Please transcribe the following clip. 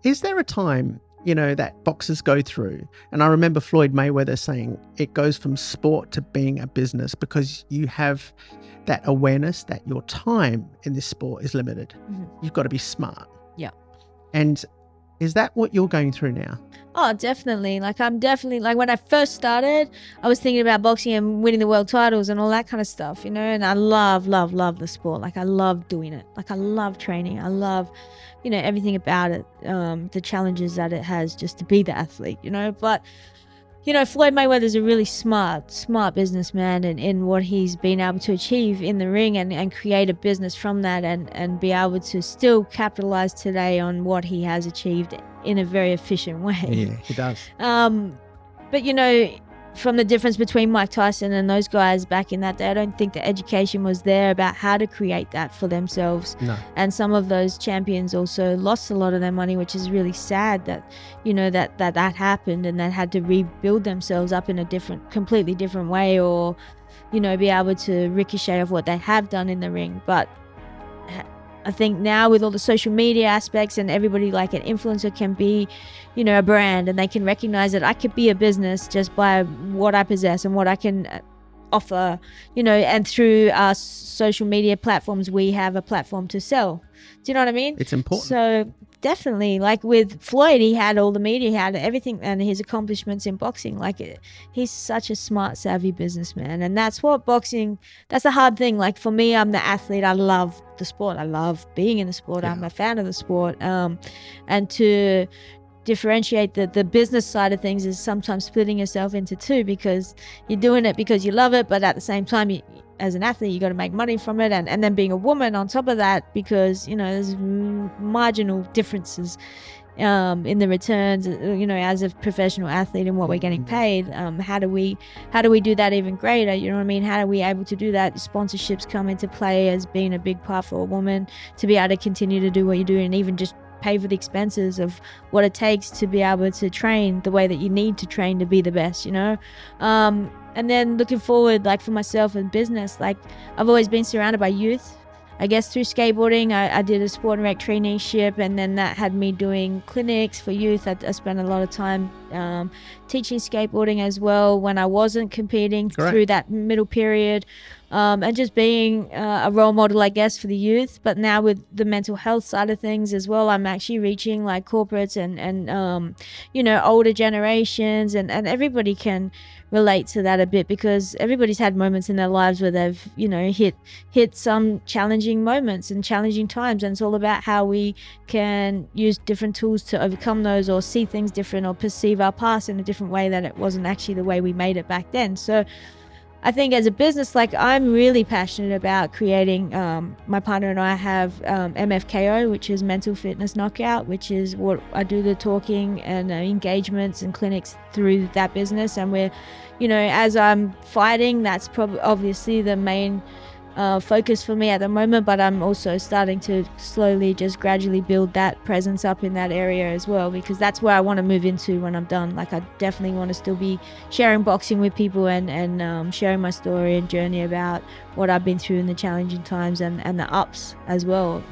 Is there a time, that boxers go through? And I remember Floyd Mayweather saying it goes from sport to being a business because you have that awareness that your time in this sport is limited. Mm-hmm. You've got to be smart. Yeah. And is that what you're going through now? Oh, definitely. I'm definitely, when I first started, I was thinking about boxing and winning the world titles and all that kind of stuff, and I love the sport. I love doing it. I love training. I love, everything about it, the challenges that it has just to be the athlete, but Floyd Mayweather's a really smart businessman in what he's been able to achieve in the ring and create a business from that and be able to still capitalize today on what he has achieved in a very efficient way. Yeah, he does. But from the difference between Mike Tyson and those guys back in that day, I don't think the education was there about how to create that for themselves. No. And some of those champions also lost a lot of their money, which is really sad that, that happened and they had to rebuild themselves up in a completely different way or, be able to ricochet of what they have done in the ring. But I think now with all the social media aspects and everybody an influencer can be, a brand, and they can recognize that I could be a business just by what I possess and what I can offer, and through our social media platforms, we have a platform to sell. Do you know what I mean? It's important. So definitely, with Floyd, he had all the media, he had everything, and his accomplishments in boxing. He's such a smart, savvy businessman, and that's what boxing. That's the hard thing. For me, I'm the athlete. I love the sport. I love being in the sport. Yeah. I'm a fan of the sport. And to differentiate the business side of things is sometimes splitting yourself into two because you're doing it because you love it, but at the same time, as an athlete, you got to make money from it, and then being a woman on top of that because there's marginal differences in the returns, as a professional athlete and what we're getting paid. How do we do that even greater? You know what I mean? How are we able to do that? Sponsorships come into play as being a big part for a woman to be able to continue to do what you do and even just pay for the expenses of what it takes to be able to train the way that you need to train to be the best, and then looking forward, for myself in business, I've always been surrounded by youth. I guess through skateboarding, I did a sport and rec traineeship, and then that had me doing clinics for youth. I spent a lot of time teaching skateboarding as well when I wasn't competing. Correct. Through that middle period, and just being a role model, I guess, for the youth. But now with the mental health side of things as well, I'm actually reaching corporates and older generations, and everybody can relate to that a bit because everybody's had moments in their lives where they've hit some challenging moments and challenging times, and it's all about how we can use different tools to overcome those or see things different or perceive our past in a different way that it wasn't actually the way we made it back then. So I think as a business, I'm really passionate about creating, my partner and I have MFKO, which is Mental Fitness Knockout, which is what I do the talking and engagements and clinics through that business. And we're, as I'm fighting, that's probably obviously the main focus for me at the moment, but I'm also starting to slowly just gradually build that presence up in that area as well, because that's where I want to move into when I'm done. I definitely want to still be sharing boxing with people and sharing my story and journey about what I've been through in the challenging times and the ups as well,